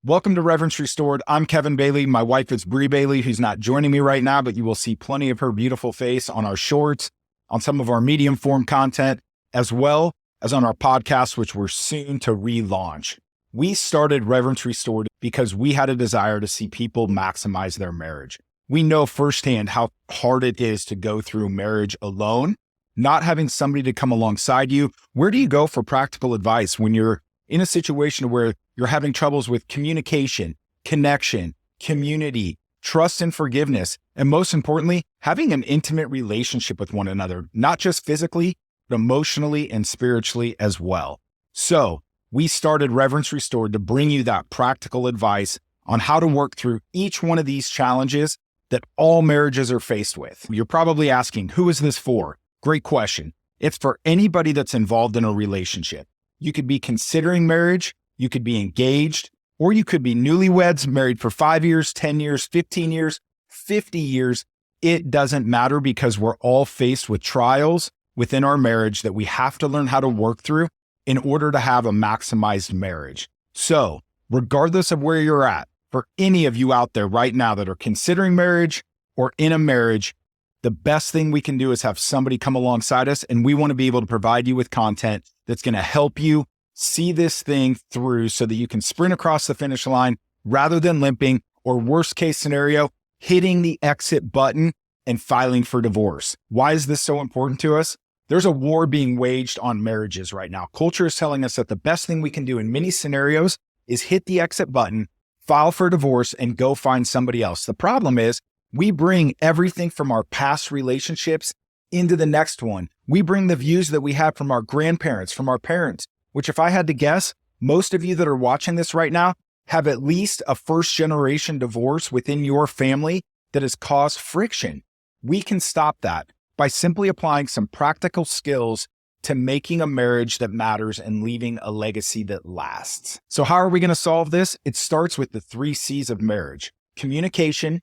Welcome to Reverence Restored. I'm Kevin Bailey. My wife is Bree Bailey, who's not joining me right now, but you will see plenty of her beautiful face on our shorts, on some of our medium form content, as well as on our podcast, which we're soon to relaunch. We started Reverence Restored because we had a desire to see people maximize their marriage. We know firsthand how hard it is to go through marriage alone, not having somebody to come alongside you. Where do you go for practical advice when you're in a situation where you're having troubles with communication, connection, community, trust and forgiveness, and most importantly, having an intimate relationship with one another, not just physically, but emotionally and spiritually as well. So we started Reverence Restored to bring you that practical advice on how to work through each one of these challenges that all marriages are faced with. You're probably asking, who is this for? Great question. It's for anybody that's involved in a relationship. You could be considering marriage, you could be engaged, or you could be newlyweds, married for 5 years, 10 years, 15 years, 50 years. It doesn't matter because we're all faced with trials within our marriage that we have to learn how to work through in order to have a maximized marriage. So regardless of where you're at, for any of you out there right now that are considering marriage or in a marriage, the best thing we can do is have somebody come alongside us, and we want to be able to provide you with content that's going to help you see this thing through so that you can sprint across the finish line rather than limping, or worst case scenario, hitting the exit button and filing for divorce. Why is this so important to us? There's a war being waged on marriages right now. Culture is telling us that the best thing we can do in many scenarios is hit the exit button, file for divorce, and go find somebody else. The problem is we bring everything from our past relationships into the next one. We bring the views that we have from our grandparents, from our parents, which if I had to guess, most of you that are watching this right now have at least a first generation divorce within your family that has caused friction. We can stop that by simply applying some practical skills to making a marriage that matters and leaving a legacy that lasts. So how are we going to solve this? It starts with the 3 C's of marriage: communication,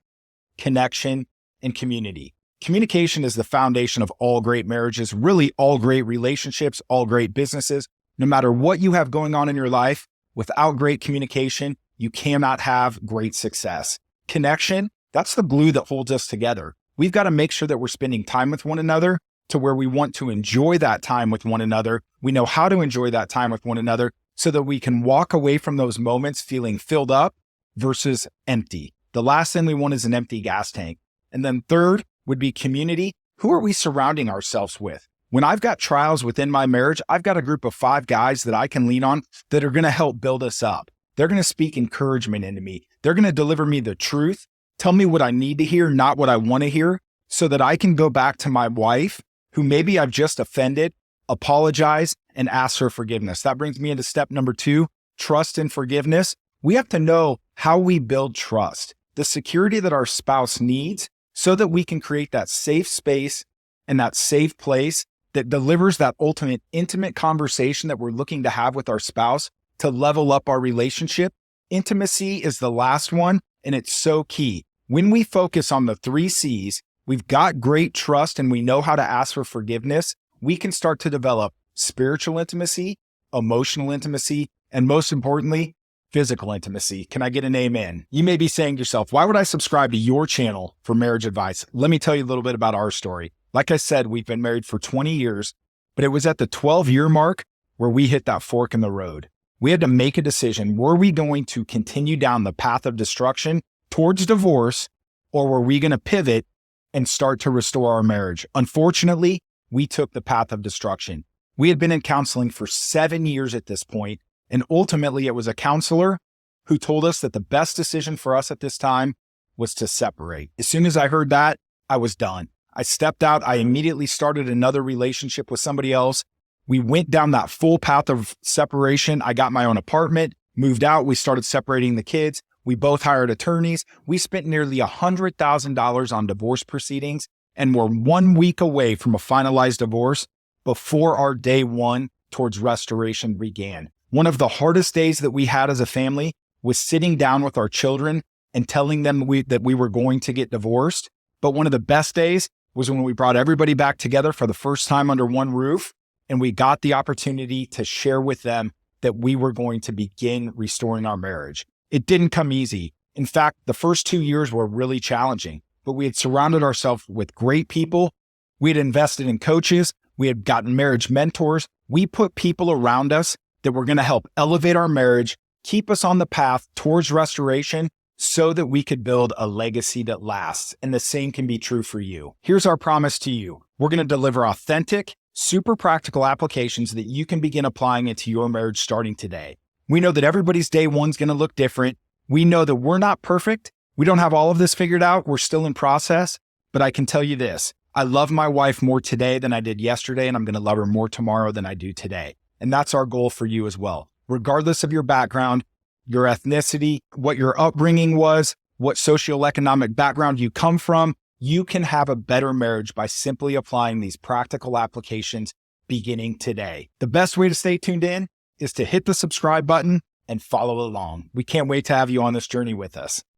connection, and community. Communication is the foundation of all great marriages, really all great relationships, all great businesses. No matter what you have going on in your life, without great communication, you cannot have great success. Connection, that's the glue that holds us together. We've got to make sure that we're spending time with one another to where we want to enjoy that time with one another. We know how to enjoy that time with one another so that we can walk away from those moments feeling filled up versus empty. The last thing we want is an empty gas tank. And then third would be community. Who are we surrounding ourselves with? When I've got trials within my marriage, I've got a group of 5 guys that I can lean on that are going to help build us up. They're going to speak encouragement into me. They're going to deliver me the truth, tell me what I need to hear, not what I want to hear, so that I can go back to my wife, who maybe I've just offended, apologize, and ask for forgiveness. That brings me into step number 2, trust and forgiveness. We have to know how we build trust, the security that our spouse needs, so that we can create that safe space and that safe place that delivers that ultimate intimate conversation that we're looking to have with our spouse to level up our relationship. Intimacy is the last one, and it's so key. When we focus on the 3 C's, we've got great trust and we know how to ask for forgiveness, we can start to develop spiritual intimacy, emotional intimacy, and most importantly, physical intimacy. Can I get an amen? You may be saying to yourself, why would I subscribe to your channel for marriage advice? Let me tell you a little bit about our story. Like I said, we've been married for 20 years, but it was at the 12-year mark where we hit that fork in the road. We had to make a decision. Were we going to continue down the path of destruction towards divorce, or were we going to pivot and start to restore our marriage? Unfortunately, we took the path of destruction. We had been in counseling for 7 years at this point, and ultimately it was a counselor who told us that the best decision for us at this time was to separate. As soon as I heard that, I was done. I stepped out. I immediately started another relationship with somebody else. We went down that full path of separation. I got my own apartment, moved out. We started separating the kids. We both hired attorneys. We spent nearly $100,000 on divorce proceedings and were 1 week away from a finalized divorce before our day 1 towards restoration began. One of the hardest days that we had as a family was sitting down with our children and telling them that we were going to get divorced. But one of the best days was when we brought everybody back together for the first time under one roof, and we got the opportunity to share with them that we were going to begin restoring our marriage. It didn't come easy. In fact, the first 2 years were really challenging, but we had surrounded ourselves with great people. We had invested in coaches. We had gotten marriage mentors. We put people around us that were going to help elevate our marriage, keep us on the path towards restoration so that we could build a legacy that lasts. And the same can be true for you. Here's our promise to you. We're going to deliver authentic, super practical applications that you can begin applying into your marriage starting today. We know that everybody's day one's going to look different. We know that we're not perfect. We don't have all of this figured out. We're still in process. But I can tell you this. I love my wife more today than I did yesterday, and I'm going to love her more tomorrow than I do today. And that's our goal for you as well. Regardless of your background, your ethnicity, what your upbringing was, what socioeconomic background you come from, you can have a better marriage by simply applying these practical applications beginning today. The best way to stay tuned in is to hit the subscribe button and follow along. We can't wait to have you on this journey with us.